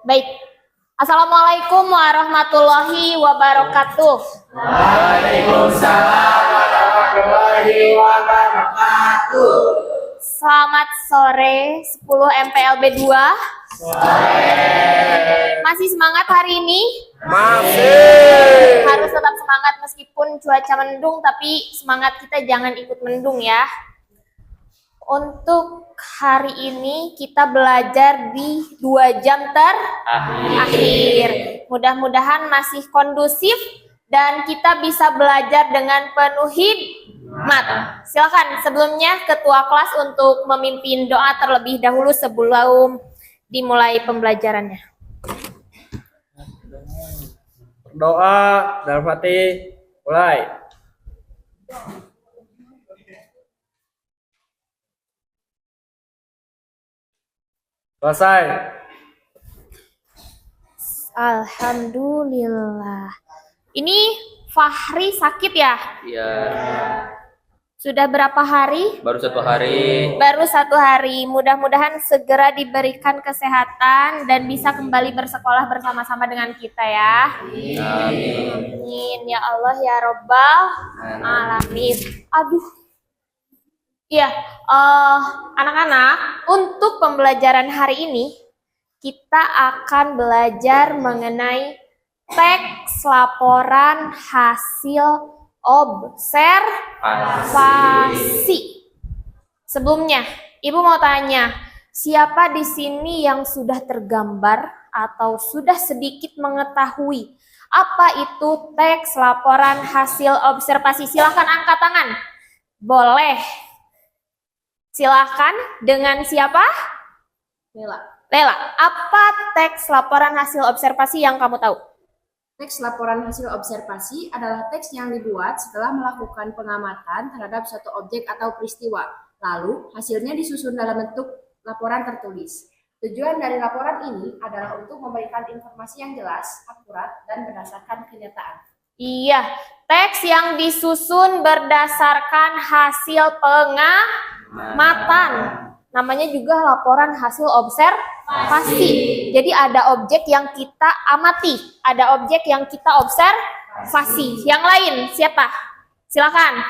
Baik. Assalamualaikum warahmatullahi wabarakatuh. Waalaikumsalam warahmatullahi wabarakatuh. Selamat sore 10 MPLB 2. Masih semangat hari ini? Masih. Harus tetap semangat meskipun cuaca mendung, tapi semangat kita jangan ikut mendung ya. Untuk hari ini kita belajar di 2 jam terakhir. Mudah-mudahan masih kondusif dan kita bisa belajar dengan penuh hikmat. Silakan sebelumnya ketua kelas untuk memimpin doa terlebih dahulu sebelum dimulai pembelajarannya. Doa dan Fatih mulai. Selesai. Alhamdulillah. Ini Fahri sakit ya? Iya, Sudah berapa hari? baru 1 hari. Baru 1 hari. Mudah-mudahan segera diberikan kesehatan dan bisa kembali bersekolah bersama-sama dengan kita ya. Amin. Amin ya Allah ya Robbal alamin. Aduh. Iya, anak-anak, untuk pembelajaran hari ini kita akan belajar mengenai teks laporan hasil observasi. Sebelumnya, Ibu mau tanya, siapa di sini yang sudah tergambar atau sudah sedikit mengetahui apa itu teks laporan hasil observasi? Silahkan angkat tangan. Boleh. Silahkan, dengan siapa? Lela, apa teks laporan hasil observasi yang kamu tahu? Teks laporan hasil observasi adalah teks yang dibuat setelah melakukan pengamatan terhadap suatu objek atau peristiwa. Lalu, hasilnya disusun dalam bentuk laporan tertulis. Tujuan dari laporan ini adalah untuk memberikan informasi yang jelas, akurat, dan berdasarkan kenyataan. Iya, teks yang disusun berdasarkan hasil pengamatan. Namanya juga laporan hasil observasi. Jadi ada objek yang kita amati, ada objek yang kita observasi. Yang lain siapa? Silakan.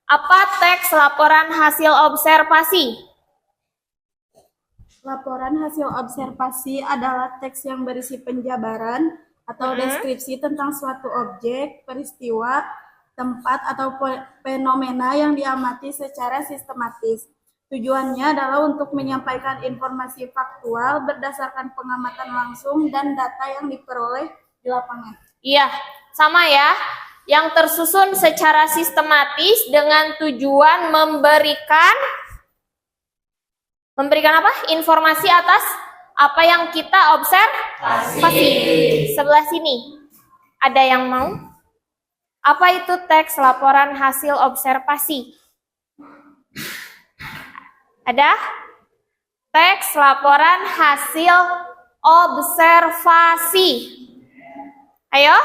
Apa teks laporan hasil observasi? Laporan hasil observasi adalah teks yang berisi penjabaran atau deskripsi tentang suatu objek, peristiwa, tempat, atau fenomena yang diamati secara sistematis. Tujuannya adalah untuk menyampaikan informasi faktual berdasarkan pengamatan langsung dan data yang diperoleh di lapangan. Iya, sama ya. Yang tersusun secara sistematis dengan tujuan memberikan apa? Informasi atas apa yang kita observasi. Sebelah sini. Ada yang mau? Apa itu teks laporan hasil observasi? Ada? Teks laporan hasil observasi. Ayo?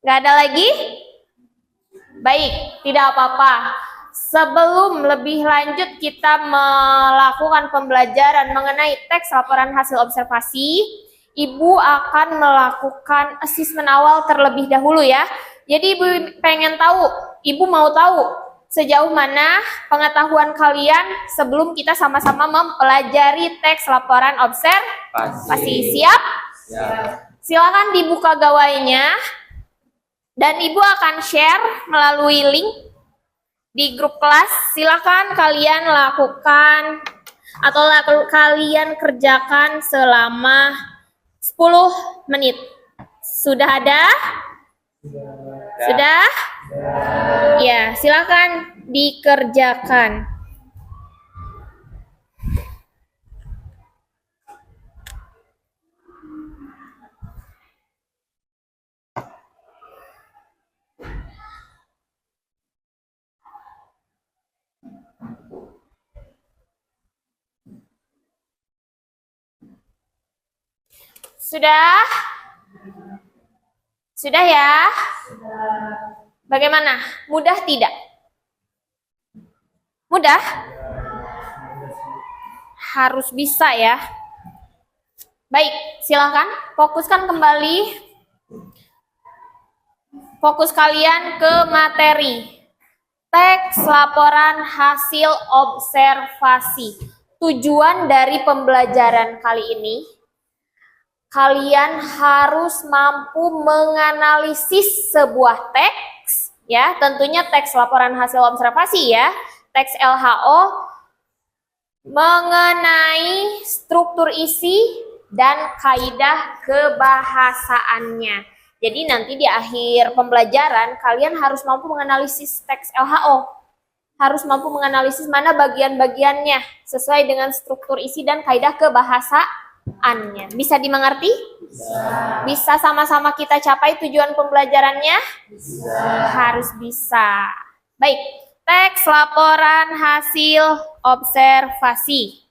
Nggak ada lagi? Baik, tidak apa-apa. Sebelum lebih lanjut kita melakukan pembelajaran mengenai teks laporan hasil observasi, Ibu akan melakukan asesmen awal terlebih dahulu ya. Jadi Ibu pengen tahu, Ibu mau tahu sejauh mana pengetahuan kalian sebelum kita sama-sama mempelajari teks laporan observasi. Siap? Silakan dibuka gawainya dan Ibu akan share melalui link di grup kelas. Silakan kalian lakukan atau kalian kerjakan selama 10 menit. Sudah ada? Sudah? Ya, silakan dikerjakan. Sudah? Sudah ya? Bagaimana? Mudah tidak? Mudah? harus bisa ya. Baik, silahkan fokuskan kembali. Fokus kalian ke materi. Teks laporan hasil observasi. Tujuan dari pembelajaran kali ini, kalian harus mampu menganalisis sebuah teks, ya, tentunya teks laporan hasil observasi ya, teks LHO, mengenai struktur isi dan kaidah kebahasaannya. Jadi nanti di akhir pembelajaran kalian harus mampu menganalisis teks LHO. Harus mampu menganalisis mana bagian-bagiannya sesuai dengan struktur isi dan kaidah kebahasaannya. Bisa dimengerti? Bisa sama-sama kita capai tujuan pembelajarannya? Harus bisa. Baik, teks laporan hasil observasi.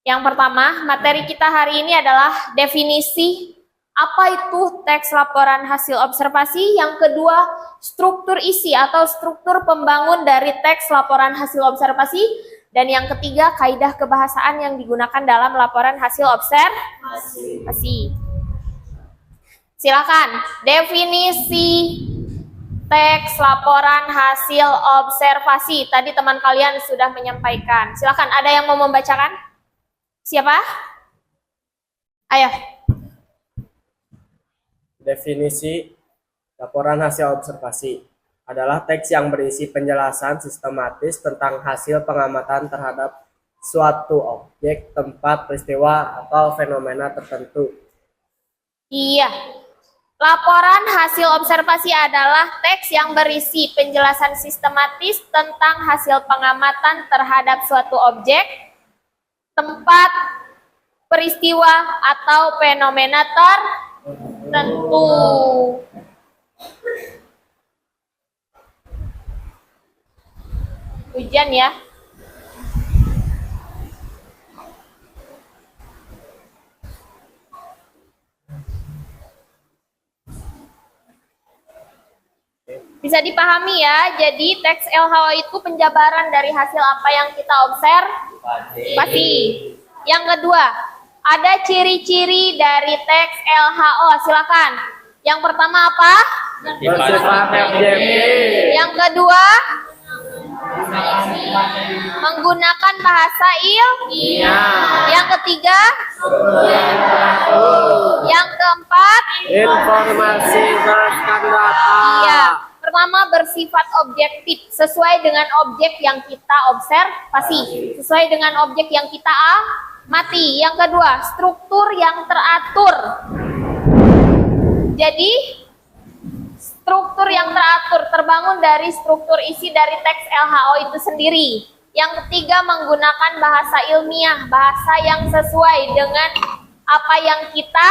Yang pertama, materi kita hari ini adalah definisi apa itu teks laporan hasil observasi. Yang kedua, struktur isi atau struktur pembangun dari teks laporan hasil observasi. Dan yang ketiga, kaidah kebahasaan yang digunakan dalam laporan hasil observasi. Silakan, definisi teks laporan hasil observasi. Tadi teman kalian sudah menyampaikan. Silakan, ada yang mau membacakan? Siapa? Ayo. Definisi laporan hasil observasi adalah teks yang berisi penjelasan sistematis tentang hasil pengamatan terhadap suatu objek, tempat, peristiwa, atau fenomena tertentu. Iya. Laporan hasil observasi adalah teks yang berisi penjelasan sistematis tentang hasil pengamatan terhadap suatu objek, tempat, peristiwa, atau fenomena tertentu. Hujan ya. Bisa dipahami ya, jadi teks LHO itu penjabaran dari hasil apa yang kita observasi. Yang kedua, ada ciri-ciri dari teks LHO, silakan. Yang pertama apa? Bersifat objektif. Yang kedua, menggunakan bahasa ilmiah. Yang ketiga, yang keempat, Informasi berdasarkan data. iya. Pertama, bersifat objektif, sesuai dengan objek yang kita observasi, sesuai dengan objek yang kita amati. Yang kedua, struktur yang teratur. Jadi, struktur yang teratur terbangun dari struktur isi dari teks LHO itu sendiri. Yang ketiga, menggunakan bahasa ilmiah, bahasa yang sesuai dengan apa yang kita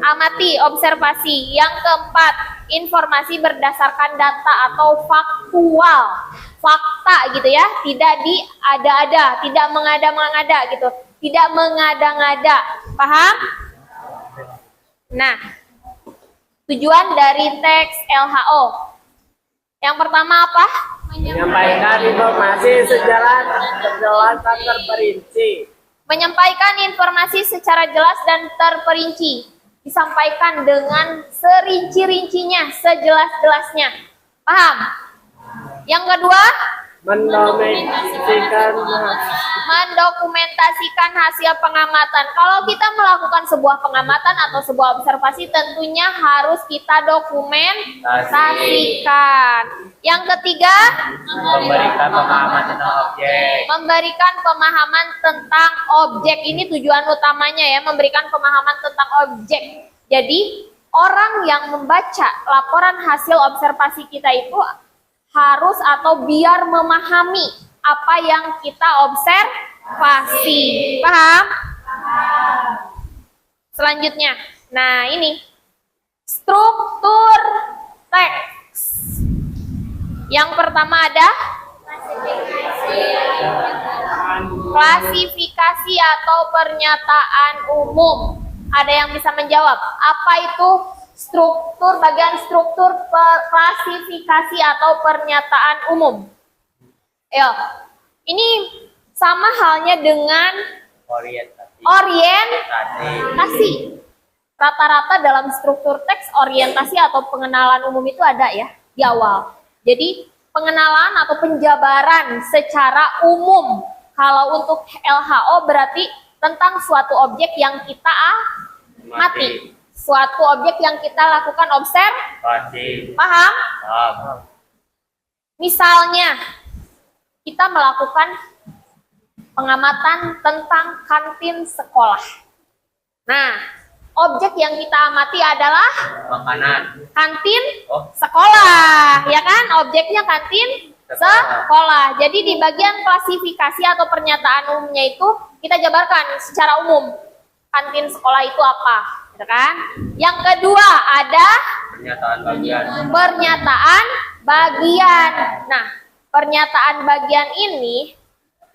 amati, observasi. Yang keempat, informasi berdasarkan data atau faktual, fakta gitu ya, tidak diada-ada, tidak mengada-ngada gitu, tidak mengada-ngada, paham? Nah, tujuan dari teks LHO yang pertama apa? Menyampaikan informasi secara jelas dan terperinci. Menyampaikan informasi secara jelas dan terperinci. Disampaikan dengan serinci-rincinya, sejelas-jelasnya. Paham? Yang kedua, mendokumentasikan hasil pengamatan. Kalau kita melakukan sebuah pengamatan atau sebuah observasi, tentunya harus kita dokumentasikan. Yang ketiga, Memberikan pemahaman tentang objek. memberikan pemahaman tentang objek. Ini tujuan utamanya ya, memberikan pemahaman tentang objek. Jadi, orang yang membaca laporan hasil observasi kita itu harus atau biar memahami apa yang kita observasi. Paham? Selanjutnya. Nah, ini struktur teks. Yang pertama ada klasifikasi atau pernyataan umum. Ada yang bisa menjawab? Apa itu struktur, bagian struktur klasifikasi atau pernyataan umum? Ayo, ini sama halnya dengan Orientasi. Orientasi. Rata-rata dalam struktur teks orientasi atau pengenalan umum itu ada ya di awal. Jadi pengenalan atau penjabaran secara umum. Kalau untuk LHO berarti tentang suatu objek yang kita amati. Suatu objek yang kita lakukan observasi. Paham? Misalnya kita melakukan pengamatan tentang kantin sekolah. Nah, objek yang kita amati adalah Makanan. kantin sekolah, ya kan? Objeknya kantin sekolah. Jadi di bagian klasifikasi atau pernyataan umumnya itu kita jabarkan secara umum kantin sekolah itu apa, gitu kan? Yang kedua ada Pernyataan bagian. pernyataan bagian. Nah, pernyataan bagian ini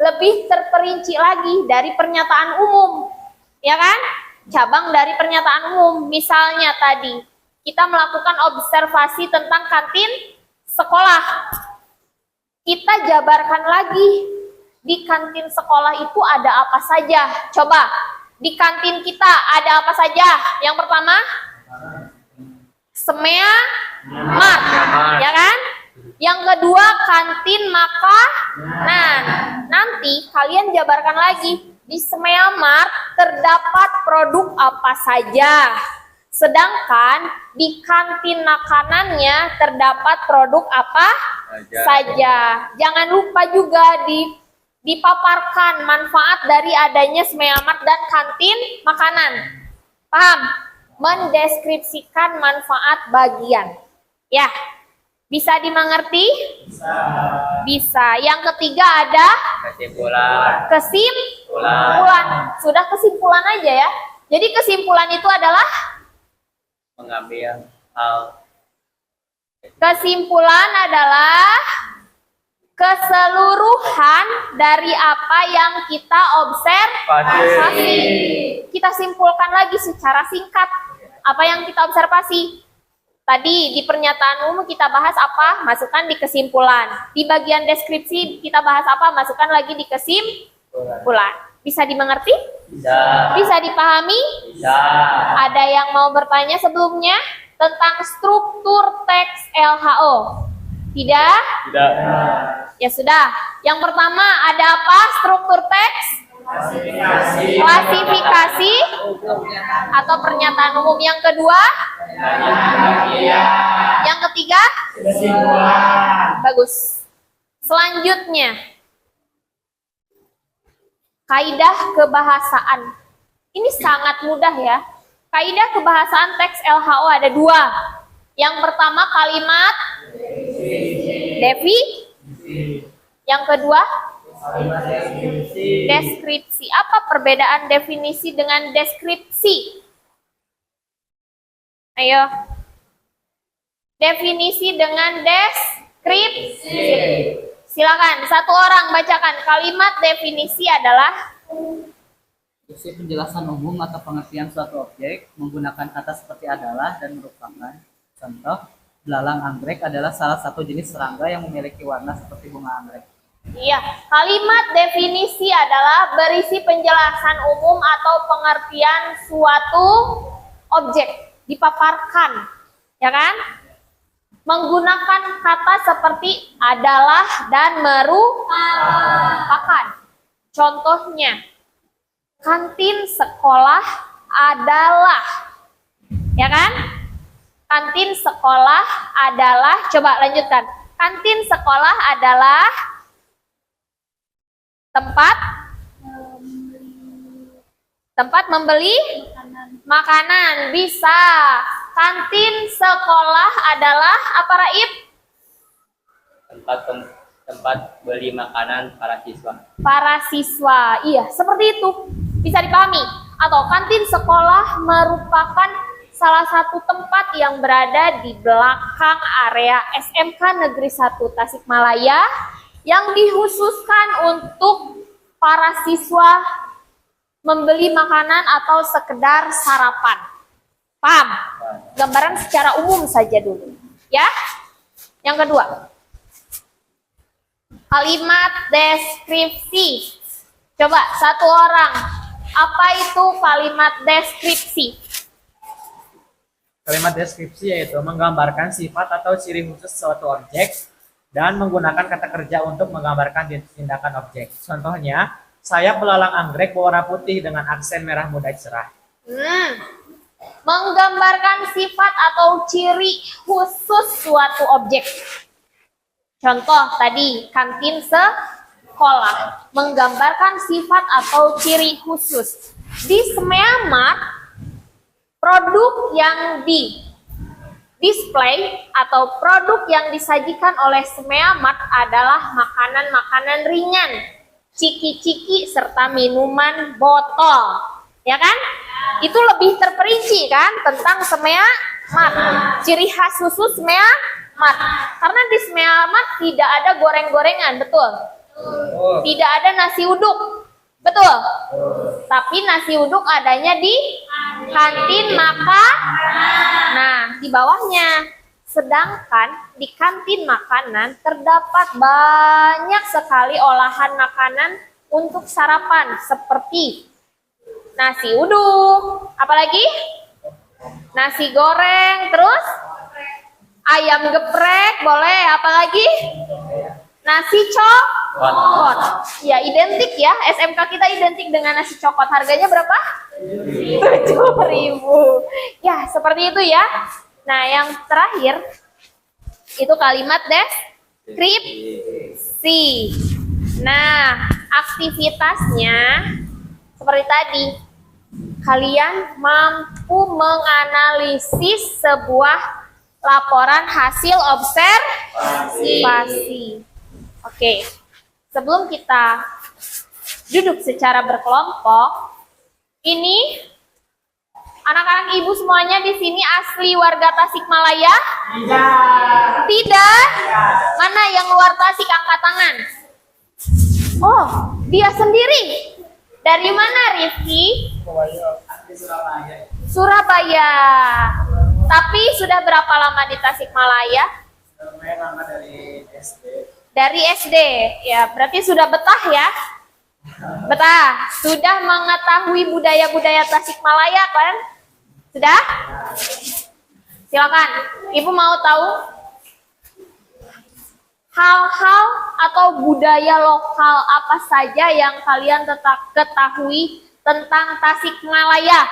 lebih terperinci lagi dari pernyataan umum, ya kan? Cabang dari pernyataan umum. Misalnya tadi kita melakukan observasi tentang kantin sekolah. Kita jabarkan lagi di kantin sekolah itu ada apa saja. Coba di kantin kita ada apa saja? Yang pertama Semea Mart, ya kan? Yang kedua kantin makanan. Nanti kalian jabarkan lagi di Semea Mart terdapat produk apa saja. Sedangkan di kantin makanannya terdapat produk apa saja. Jangan lupa juga dipaparkan manfaat dari adanya Semea Mart dan kantin makanan. Paham? Mendeskripsikan manfaat bagian. Ya. Bisa dimengerti? Bisa. Yang ketiga ada kesimpulan. Sudah kesimpulan aja ya. Jadi kesimpulan itu adalah Mengambil hal. kesimpulan adalah keseluruhan dari apa yang kita observasi. Kita simpulkan lagi secara singkat apa yang kita observasi. Tadi di pernyataan umum kita bahas apa, masukkan di kesimpulan. Di bagian deskripsi kita bahas apa, masukkan lagi di kesimpulan. Bisa dimengerti? Bisa dipahami? Ada yang mau bertanya sebelumnya tentang struktur teks LHO? Tidak? Ya sudah. Yang pertama ada apa struktur teks? Klasifikasi atau pernyataan umum. Yang kedua? Yang ketiga? Bagus. Selanjutnya, kaidah kebahasaan. Ini sangat mudah ya. Kaidah kebahasaan teks LHO ada dua. Yang pertama kalimat yang kedua deskripsi. Apa perbedaan definisi dengan deskripsi? Ayo. Definisi dengan deskripsi. Silakan, satu orang bacakan. Kalimat definisi adalah Isi penjelasan umum atau pengertian suatu objek menggunakan kata seperti adalah dan merupakan. Contoh, belalang anggrek adalah salah satu jenis serangga yang memiliki warna seperti bunga anggrek. iya, kalimat definisi adalah berisi penjelasan umum atau pengertian suatu objek, dipaparkan, ya kan? Menggunakan kata seperti adalah dan merupakan. Contohnya, kantin sekolah adalah, ya kan? Kantin sekolah adalah, coba lanjutkan. Kantin sekolah adalah tempat membeli makanan. Bisa. Kantin sekolah adalah apa, Raib? Tempat beli makanan para siswa. Para siswa. Iya, seperti itu. Bisa dipahami. Atau kantin sekolah merupakan salah satu tempat yang berada di belakang area SMK Negeri 1 Tasikmalaya yang dikhususkan untuk para siswa membeli makanan atau sekedar sarapan. Paham? Gambaran secara umum saja dulu. Ya. Yang kedua. Kalimat deskripsi. Coba satu orang Apa itu kalimat deskripsi? Kalimat deskripsi yaitu menggambarkan sifat atau ciri khusus suatu objek dan menggunakan kata kerja untuk menggambarkan tindakan objek. Contohnya, sayap belalang anggrek berwarna putih dengan aksen merah muda cerah. Menggambarkan sifat atau ciri khusus suatu objek. Contoh tadi, kantin sekolah. Menggambarkan sifat atau ciri khusus. Di Semeamat, produk yang di display atau produk yang disajikan oleh Semeamat adalah makanan-makanan ringan, ciki-ciki, serta minuman botol. Ya kan? Itu lebih terperinci kan tentang Semeamat. Ciri khas khusus Semeamat. Karena di Semeamat tidak ada goreng-gorengan, betul? Tidak ada nasi uduk, betul? Tapi nasi uduk adanya di kantin makanan. Nah, di bawahnya. Sedangkan di kantin makanan terdapat banyak sekali olahan makanan untuk sarapan seperti nasi uduk, apalagi nasi goreng, terus ayam geprek, boleh, apalagi nasi cokot. Ya, identik ya, SMK kita identik dengan nasi cokot. Harganya berapa? 7.000. Ya, seperti itu ya. Nah, yang terakhir itu kalimat deskripsi. Nah, aktivitasnya seperti tadi. Kalian mampu menganalisis sebuah laporan hasil observasi. Oke, sebelum kita duduk secara berkelompok, ini anak-anak ibu semuanya di sini asli warga Tasikmalaya? Tidak. Mana yang luar Tasik, angkat tangan. Oh, dia sendiri. Dari mana, Rifki? Surabaya. Tapi sudah berapa lama di Tasikmalaya? Dari SD. Ya, berarti sudah betah ya? Betah. Sudah mengetahui budaya-budaya Tasikmalaya kan? Sudah? Silakan. Ibu mau tahu hal-hal atau budaya lokal apa saja yang kalian ketahui tentang Tasikmalaya?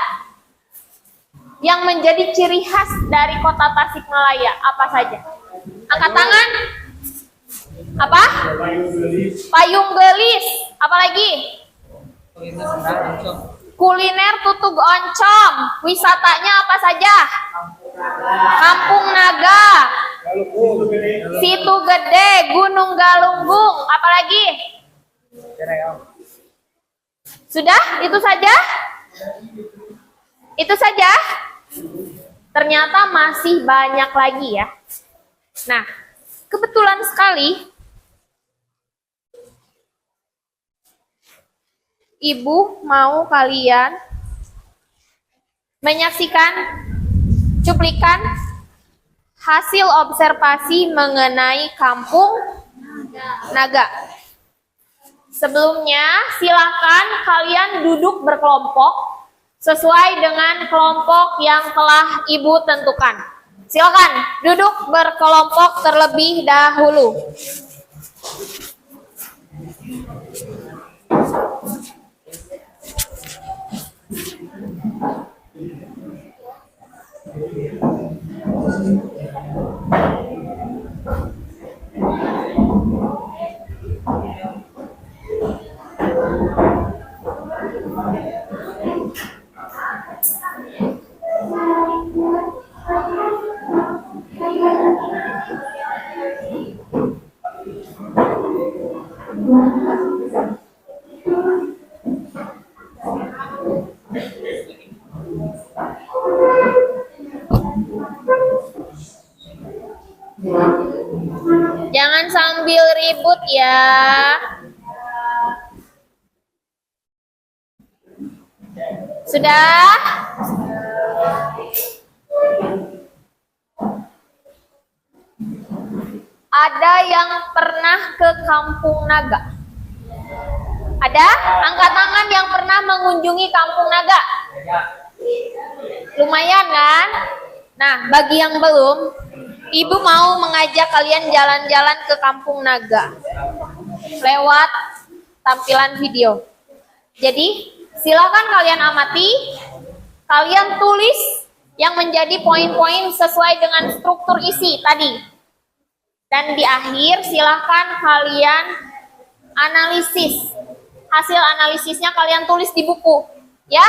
Yang menjadi ciri khas dari kota Tasikmalaya apa saja? Angkat tangan. Apa? Payung gelis. Apalagi? Kuliner tutug oncom. Wisatanya apa saja? Kampung Naga. Situ Gede, Gunung Galunggung. Apalagi? Sudah? Itu saja? Itu saja? Ternyata masih banyak lagi ya. Nah, kebetulan sekali Ibu mau kalian menyaksikan cuplikan hasil observasi mengenai Kampung Naga. Sebelumnya, silakan kalian duduk berkelompok sesuai dengan kelompok yang telah Ibu tentukan. Silakan duduk berkelompok terlebih dahulu. Jangan sambil ribut ya. Sudah? Ada yang pernah ke Kampung Naga? Ada? Angkat tangan yang pernah mengunjungi Kampung Naga. Lumayan kan? Nah, bagi yang belum, Ibu mau mengajak kalian jalan-jalan ke Kampung Naga lewat tampilan video. Jadi, silakan kalian amati, kalian tulis yang menjadi poin-poin sesuai dengan struktur isi tadi. Dan di akhir silakan kalian analisis. Hasil analisisnya kalian tulis di buku, ya.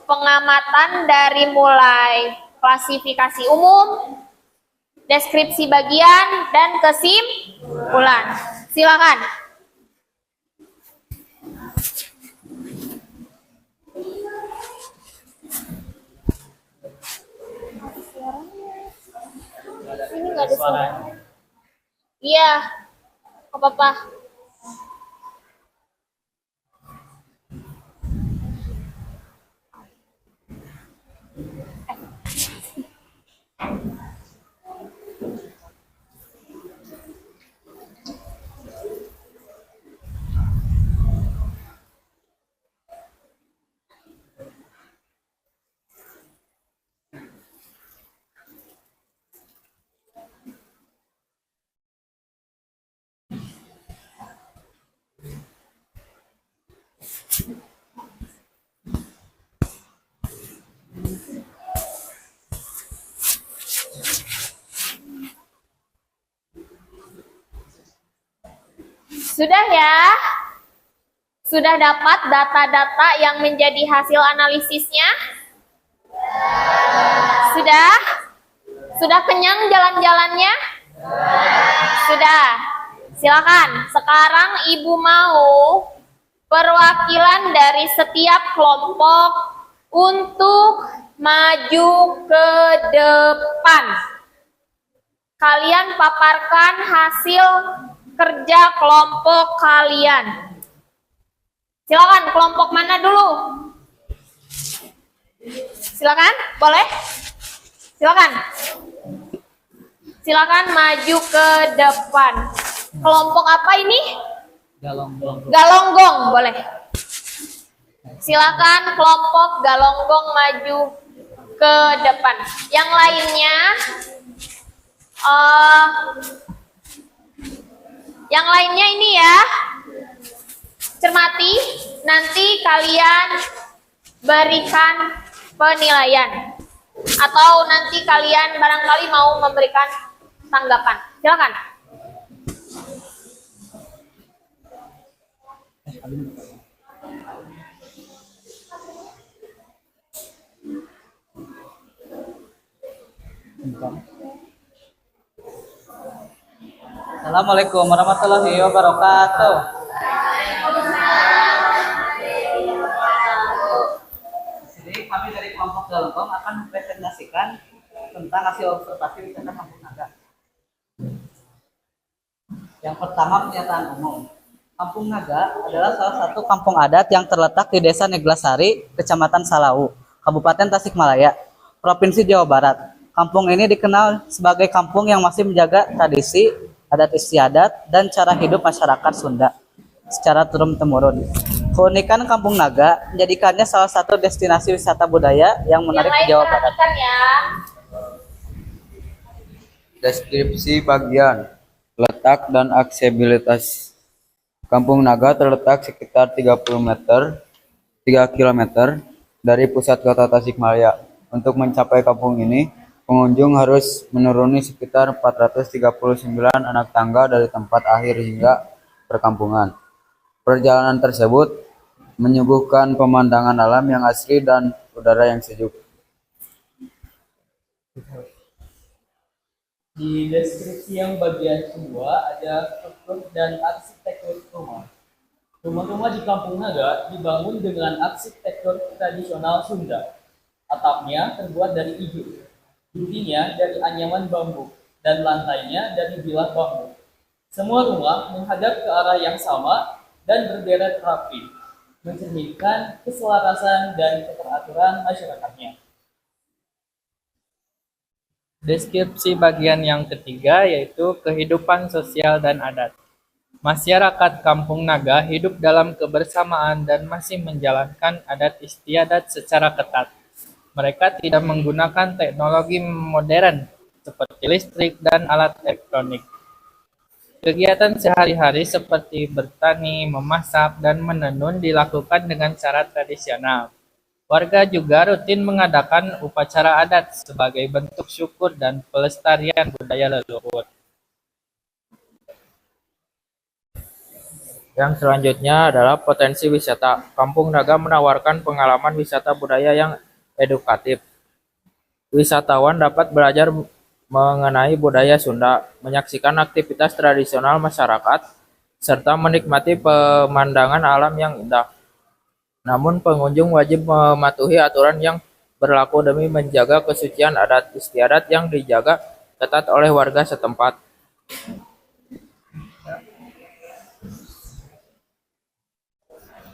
Pengamatan dari mulai klasifikasi umum, deskripsi bagian, dan kesimpulan. Silakan. Ini nggak ada suara. Iya, apa-apa. Sudah ya? Sudah dapat data-data yang menjadi hasil analisisnya? Sudah? Sudah kenyang jalan-jalannya? Sudah. Silakan. Sekarang Ibu mau perwakilan dari setiap kelompok untuk maju ke depan. Kalian paparkan hasil kerja kelompok kalian. Silakan, kelompok mana dulu? Silakan, boleh? Silakan. Silakan maju ke depan. Kelompok apa ini? Galonggong, boleh. Silakan kelompok Galonggong maju ke depan. Yang lainnya, yang lainnya ini ya, cermati, nanti kalian berikan penilaian. Atau nanti kalian barangkali mau memberikan tanggapan. Silakan. Assalamualaikum warahmatullahi wabarakatuh. Jadi kami dari kelompok Galonggong akan mempresentasikan tentang hasil observasi wisata Kampung Naga. Yang pertama, pernyataan umum. Kampung Naga adalah salah satu kampung adat yang terletak di Desa Neglasari, Kecamatan Salau, Kabupaten Tasikmalaya, Provinsi Jawa Barat. Kampung ini dikenal sebagai kampung yang masih menjaga tradisi, adat istiadat, dan cara hidup masyarakat Sunda secara turun-temurun. Keunikan Kampung Naga menjadikannya salah satu destinasi wisata budaya yang menarik di Jawa Barat. Ya. Deskripsi bagian, letak dan aksesibilitas. Kampung Naga terletak sekitar 3 km dari pusat kota Tasikmalaya. Untuk mencapai kampung ini, pengunjung harus menuruni sekitar 439 anak tangga dari tempat akhir hingga perkampungan. Perjalanan tersebut menyuguhkan pemandangan alam yang asri dan udara yang sejuk. Di deskripsi yang bagian kedua ada struktur dan arsitektur rumah. Rumah-rumah di Kampung Naga dibangun dengan arsitektur tradisional Sunda. Atapnya terbuat dari ijuk, dindingnya dari anyaman bambu, dan lantainya dari bilah bambu. Semua rumah menghadap ke arah yang sama dan berderet rapi, mencerminkan keselarasan dan keteraturan masyarakatnya. Deskripsi bagian yang ketiga yaitu kehidupan sosial dan adat. Masyarakat Kampung Naga hidup dalam kebersamaan dan masih menjalankan adat istiadat secara ketat. Mereka tidak menggunakan teknologi modern seperti listrik dan alat elektronik. Kegiatan sehari-hari seperti bertani, memasak, dan menenun dilakukan dengan cara tradisional. Warga juga rutin mengadakan upacara adat sebagai bentuk syukur dan pelestarian budaya leluhur. Yang selanjutnya adalah potensi wisata. Kampung Naga menawarkan pengalaman wisata budaya yang edukatif. Wisatawan dapat belajar mengenai budaya Sunda, menyaksikan aktivitas tradisional masyarakat, serta menikmati pemandangan alam yang indah. Namun pengunjung wajib mematuhi aturan yang berlaku demi menjaga kesucian adat istiadat yang dijaga ketat oleh warga setempat.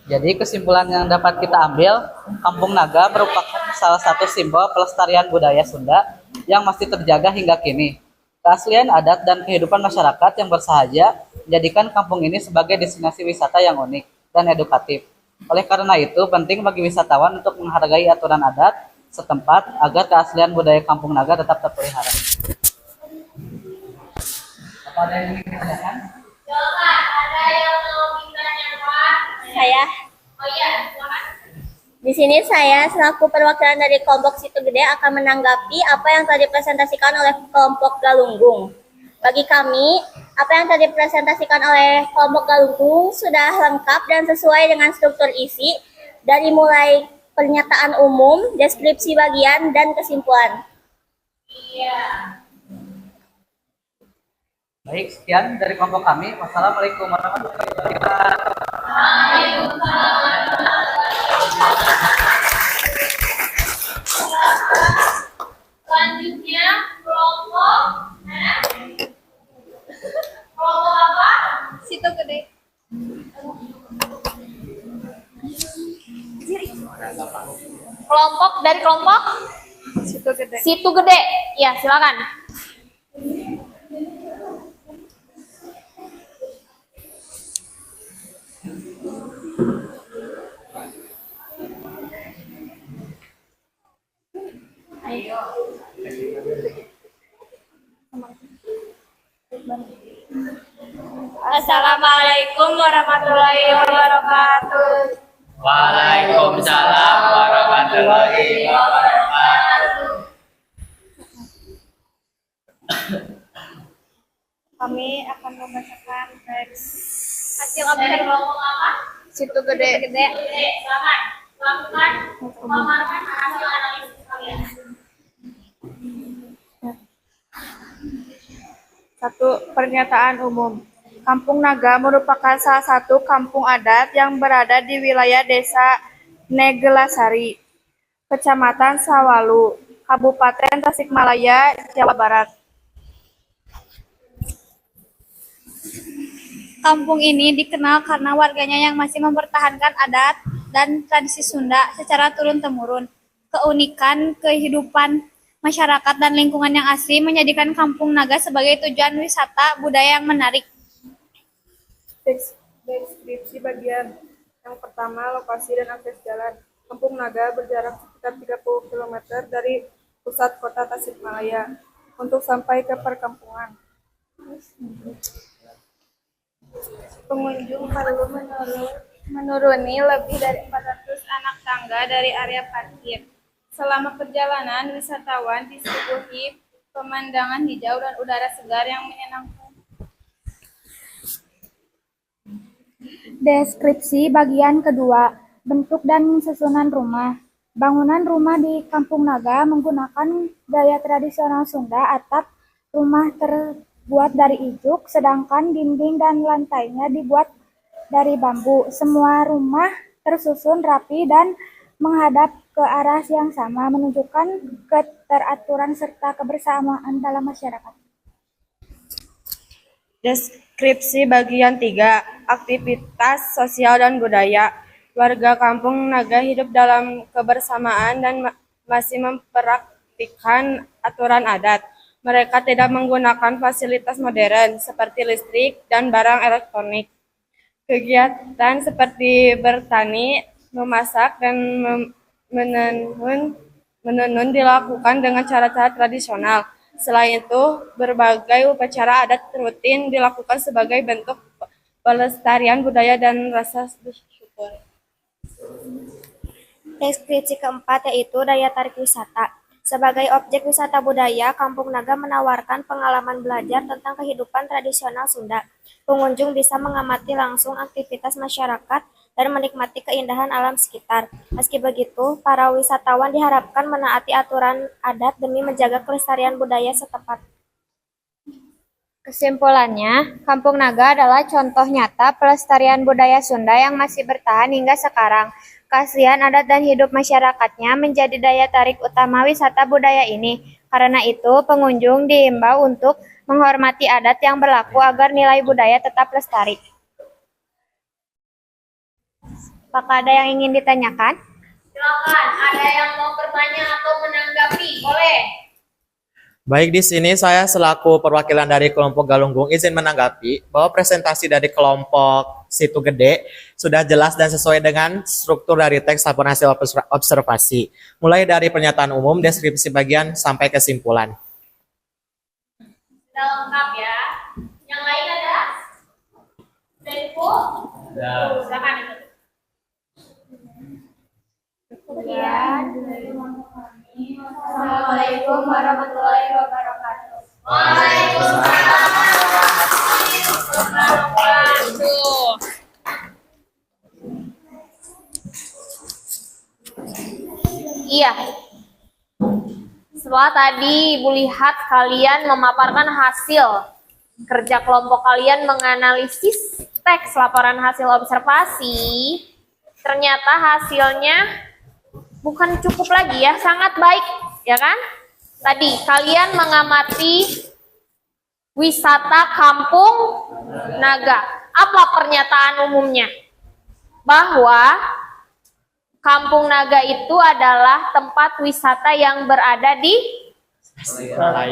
Jadi kesimpulan yang dapat kita ambil, Kampung Naga merupakan salah satu simbol pelestarian budaya Sunda yang masih terjaga hingga kini. Keaslian adat dan kehidupan masyarakat yang bersahaja menjadikan kampung ini sebagai destinasi wisata yang unik dan edukatif. Oleh karena itu, penting bagi wisatawan untuk menghargai aturan adat setempat agar keaslian budaya Kampung Naga tetap terpelihara. Apa ada yang ingin ditanyakan? Coba ada yang mau ditanyakan? Saya. Oh iya, silakan. Di sini saya selaku perwakilan dari kelompok Situ Gede akan menanggapi apa yang tadi dipresentasikan oleh kelompok Galunggung. Bagi kami, apa yang tadi dipresentasikan oleh kelompok Galunggung sudah lengkap dan sesuai dengan struktur isi dari mulai pernyataan umum, deskripsi bagian, dan kesimpulan. Iya. Baik, sekian dari kelompok kami. Wassalamualaikum warahmatullahi wabarakatuh. Selanjutnya kelompok apa? Situ Gede. Kelompok dari kelompok Situ Gede. Situ Gede. Ya, silakan. Assalamualaikum warahmatullahi wabarakatuh. Waalaikumsalam warahmatullahi wabarakatuh. Kami akan membacakan teks Hasil observasi kelompok apa? Situ Gede. Gede. Silakan. Lakukan memaparkan hasil analisis kalian. 1. Pernyataan umum. Kampung Naga merupakan salah satu kampung adat yang berada di wilayah Desa Negelasari, Kecamatan Sawalu, Kabupaten Tasikmalaya, Jawa Barat. Kampung ini dikenal karena warganya yang masih mempertahankan adat dan tradisi Sunda secara turun-temurun. Keunikan kehidupan masyarakat dan lingkungan yang asri menjadikan Kampung Naga sebagai tujuan wisata budaya yang menarik. Deskripsi bagian. Yang pertama, lokasi dan akses jalan. Kampung Naga berjarak sekitar 30 km dari pusat kota Tasikmalaya untuk sampai ke perkampungan. Pengunjung perlu menuruni lebih dari 400 anak tangga dari area parkir. Selama perjalanan, wisatawan disuguhi pemandangan hijau dan udara segar yang menyenangkan. Deskripsi bagian kedua, bentuk dan susunan rumah. Bangunan rumah di Kampung Naga menggunakan gaya tradisional Sunda. Atap rumah terbuat dari ijuk, sedangkan dinding dan lantainya dibuat dari bambu. Semua rumah tersusun rapi dan menghadap ke arah yang sama, menunjukkan keteraturan serta kebersamaan dalam masyarakat. Deskripsi bagian 3, aktivitas sosial dan budaya. Warga Kampung Naga hidup dalam kebersamaan dan masih mempraktikkan aturan adat. Mereka tidak menggunakan fasilitas modern seperti listrik dan barang elektronik. Kegiatan seperti bertani, memasak, dan menenun dilakukan dengan cara-cara tradisional. Selain itu, berbagai upacara adat rutin dilakukan sebagai bentuk pelestarian budaya dan rasa bersyukur. Deskripsi keempat yaitu daya tarik wisata. Sebagai objek wisata budaya, Kampung Naga menawarkan pengalaman belajar tentang kehidupan tradisional Sunda. Pengunjung bisa mengamati langsung aktivitas masyarakat dan menikmati keindahan alam sekitar. Meski begitu, para wisatawan diharapkan menaati aturan adat demi menjaga kelestarian budaya setempat. Kesimpulannya, Kampung Naga adalah contoh nyata pelestarian budaya Sunda yang masih bertahan hingga sekarang. Keaslian adat dan hidup masyarakatnya menjadi daya tarik utama wisata budaya ini. Karena itu, pengunjung diimbau untuk menghormati adat yang berlaku agar nilai budaya tetap lestari. Apakah ada yang ingin ditanyakan? Silakan, ada yang mau bertanya atau menanggapi? Boleh. Baik, di sini saya selaku perwakilan dari kelompok Galunggung izin menanggapi bahwa presentasi dari kelompok Situ Gede sudah jelas dan sesuai dengan struktur dari teks laporan hasil observasi, mulai dari pernyataan umum, deskripsi bagian, sampai kesimpulan. Sudah lengkap ya. Yang lain ada? Sudah info? Silakan itu. Kemudian, Assalamualaikum warahmatullahi wabarakatuh. Waalaikumsalam warahmatullahi wabarakatuh. Iya. Setelah tadi Ibu lihat kalian memaparkan hasil kerja kelompok kalian menganalisis teks laporan hasil observasi, ternyata hasilnya bukan cukup lagi ya, sangat baik, ya kan? Tadi kalian mengamati wisata Kampung Naga. Apa pernyataan umumnya? Bahwa Kampung Naga itu adalah tempat wisata yang berada di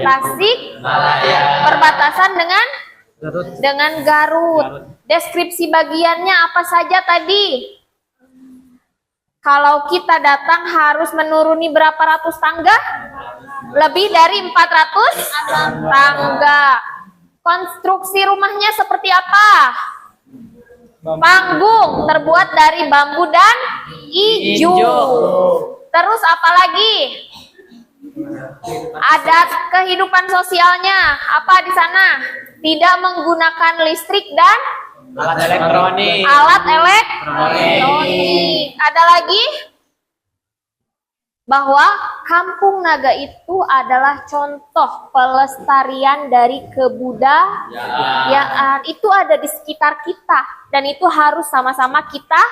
Tasik, perbatasan dengan Garut. Deskripsi bagiannya apa saja tadi? Kalau kita datang harus menuruni berapa ratus tangga? Lebih dari 400 tangga. Konstruksi rumahnya seperti apa? Panggung terbuat dari bambu dan ijo. Terus apa lagi? Adat kehidupan sosialnya apa di sana? Tidak menggunakan listrik dan Alat elektronik. Alat elektronik. Ada lagi? Bahwa Kampung Naga itu adalah contoh pelestarian dari kebudayaan. Itu ada di sekitar kita. Dan itu harus sama-sama kita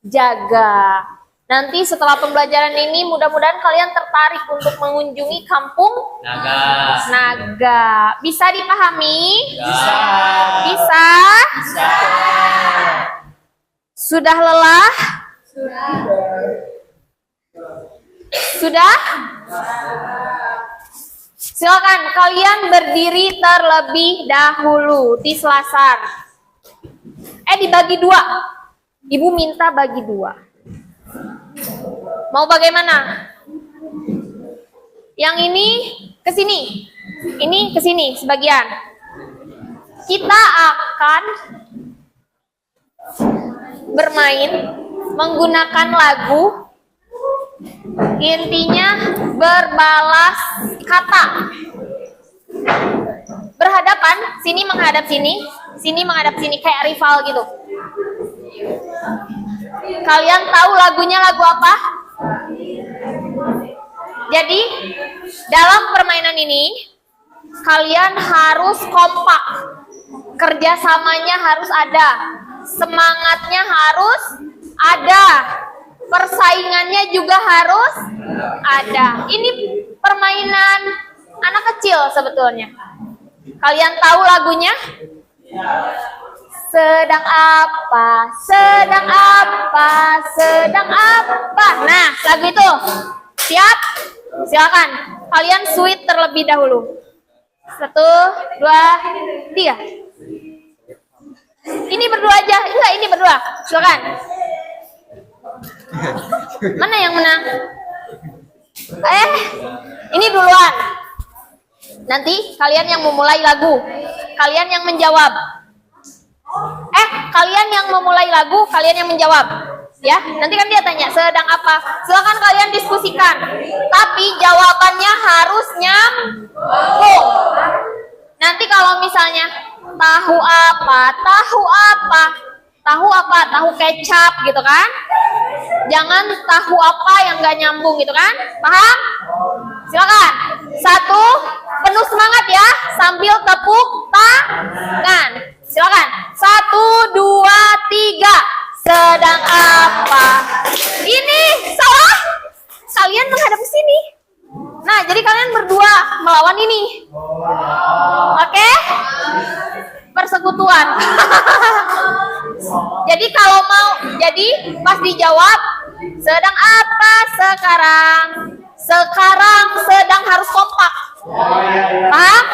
jaga. Nanti setelah pembelajaran ini mudah-mudahan kalian tertarik untuk mengunjungi Kampung Naga. Bisa dipahami? Bisa. Bisa? Bisa. Sudah lelah? Sudah? Silakan kalian berdiri terlebih dahulu di selasar. Dibagi dua. Ibu minta bagi dua. Mau bagaimana? Yang ini ke sini. Ini ke sini sebagian. Kita akan bermain menggunakan lagu. Intinya berbalas kata. Berhadapan, sini menghadap sini menghadap sini kayak rival gitu. Kalian tahu lagunya lagu apa? Jadi, dalam permainan ini, kalian harus kompak. Kerjasamanya harus ada. Semangatnya harus ada. Persaingannya juga harus ada. Ini permainan anak kecil sebetulnya. Kalian tahu lagunya? Sedang apa? Sedang apa? Sedang apa? Nah, lagu itu. Siap? Silakan. Kalian sweet terlebih dahulu. 1, 2, 3. Ini berdua aja. Enggak, ini berdua. Silakan. Mana yang menang? Ini duluan. Nanti kalian yang memulai lagu. Kalian yang menjawab. Kalian yang memulai lagu, kalian yang menjawab. Ya, nanti kan dia tanya sedang apa. Silakan kalian diskusikan. Tapi jawabannya harus nyambung. Nanti kalau misalnya tahu apa, tahu kecap gitu kan? Jangan tahu apa yang gak nyambung gitu kan? Paham? Silakan. 1, penuh semangat ya, sambil tepuk tangan. Silakan. 1, 2, 3. Sedang apa? Ini salah. Kalian menghadap ke sini. Nah, jadi kalian berdua melawan ini. Oke? Persekutuan. Jadi kalau mau, jadi pas dijawab, sedang apa sekarang? Sekarang sedang harus kompak. Paham?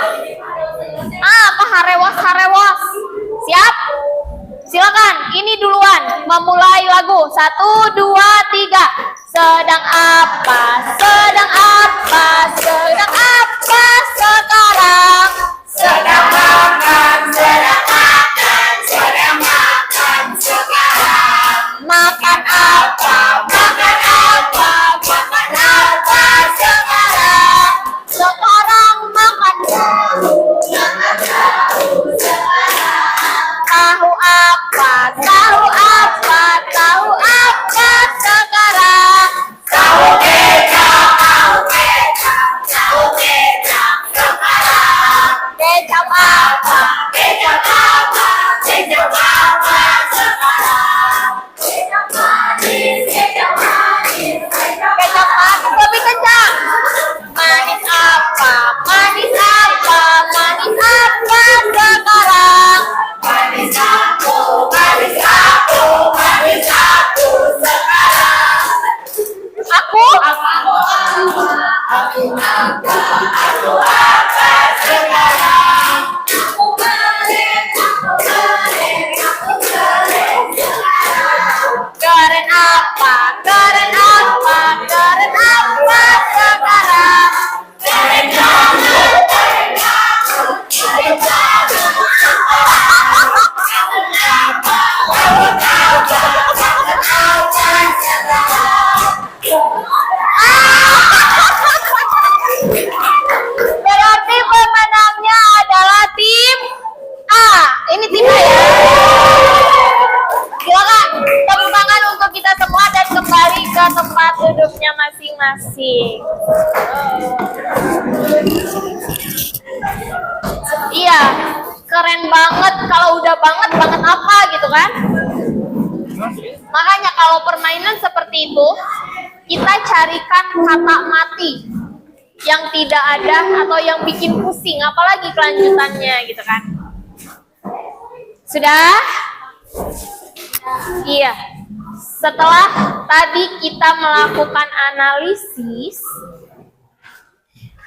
Apa harewas? Siap? Silakan, ini duluan memulai lagu. 1, 2, 3. Sedang apa? Sedang apa? Sedang apa sekarang? Sedang makan, sedang makan, sedang makan sekarang. Makan apa? Makan apa? Makan apa sekarang? Sekarang makan tahu sekarang. Tahu apa? Tahu apa? Tahu apa sekarang? Tahu kecap, tahu kecap, tahu kecap sekarang. Kecap apa? Kecap apa? Kecap apa sekarang? Kecap manis, kecap manis, kecap manis lebih kencang. Manis apa? Manis apa? Manis apa sekarang? Manis aku, manis aku, manis aku sekarang. Aku apa sekarang? Aku keren sekarang. Keren apa? Keren apa? Keren apa sekarang? Keren kamu, keren kamu, keren kamu. Berarti pemenangnya adalah tim A. Ini tim A ya. Silakan tepuk tangan untuk kita semua dan kembali ke tempat duduknya masing-masing. Iya, keren banget. Kalau udah banget apa gitu kan? Makanya kalau permainan seperti itu, kita carikan kata mati yang tidak ada atau yang bikin pusing, apalagi kelanjutannya gitu kan. Sudah? Iya. Setelah tadi kita melakukan analisis,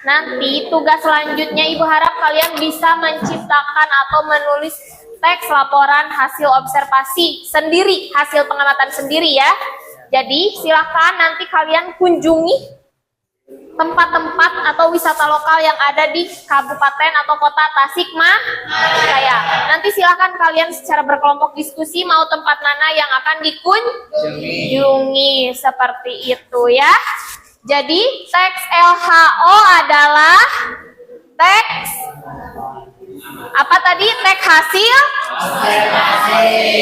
nanti tugas selanjutnya Ibu harap kalian bisa menciptakan atau menulis teks laporan hasil observasi sendiri, hasil pengamatan sendiri ya. Jadi silakan nanti kalian kunjungi tempat-tempat atau wisata lokal yang ada di kabupaten atau kota Tasikmalaya. Nanti silakan kalian secara berkelompok diskusi mau tempat mana yang akan dikunjungi seperti itu ya. Jadi teks LHO adalah teks apa tadi? Teks hasil?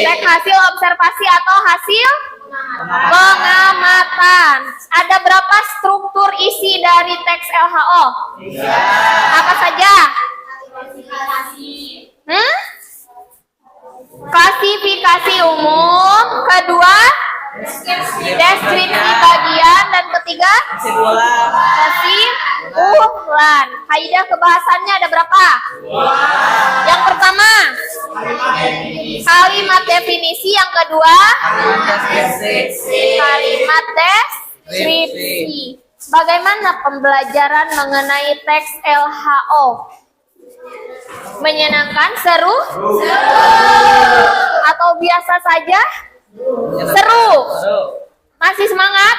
Teks hasil observasi atau hasil pengamatan. Ada berapa struktur isi dari teks LHO? Apa saja? Klasifikasi umum, kedua deskripsi bagian, dan ketiga kesimpulan. Kaidah kebahasannya ada berapa? Yang pertama kalimat definisi, yang kedua kalimat deskripsi. Bagaimana pembelajaran mengenai teks LHO? Menyenangkan, seru? Atau biasa saja? Seru. Masih semangat?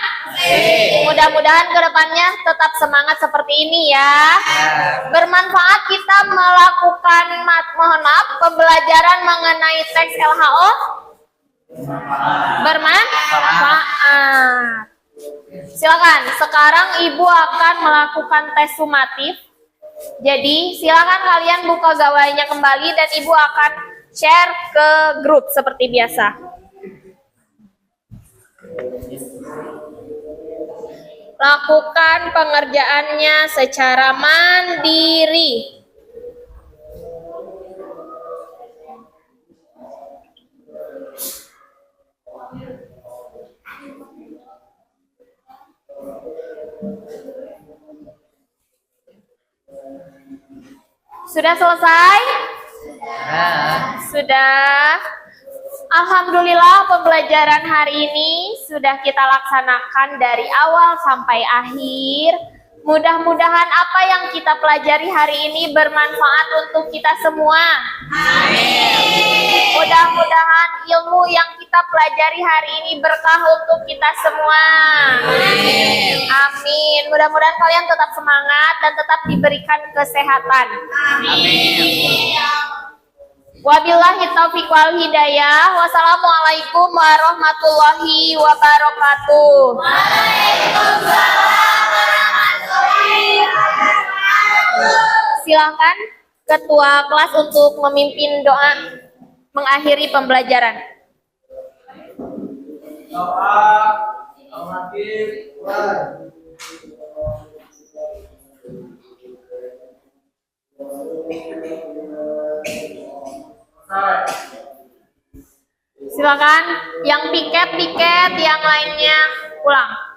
Mudah-mudahan kedepannya tetap semangat seperti ini ya. Bermanfaat kita melakukan pembelajaran mengenai teks LHO? Bermanfaat. Silakan, sekarang Ibu akan melakukan tes sumatif. Jadi silakan kalian buka gawainya kembali dan Ibu akan share ke grup seperti biasa. Lakukan pengerjaannya secara mandiri. Sudah selesai? Sudah. Alhamdulillah pembelajaran hari ini sudah kita laksanakan dari awal sampai akhir. Mudah-mudahan apa yang kita pelajari hari ini bermanfaat untuk kita semua. Amin. Mudah-mudahan ilmu yang kita pelajari hari ini berkah untuk kita semua. Amin. Amin. Mudah-mudahan kalian tetap semangat dan tetap diberikan kesehatan. Amin. Wabillahi taufiq wal hidayah. Wassalamualaikum warahmatullahi wabarakatuh. Waalaikumsalam warahmatullahi wabarakatuh. Silakan ketua kelas untuk memimpin doa mengakhiri pembelajaran. Silakan yang piket, yang lainnya pulang.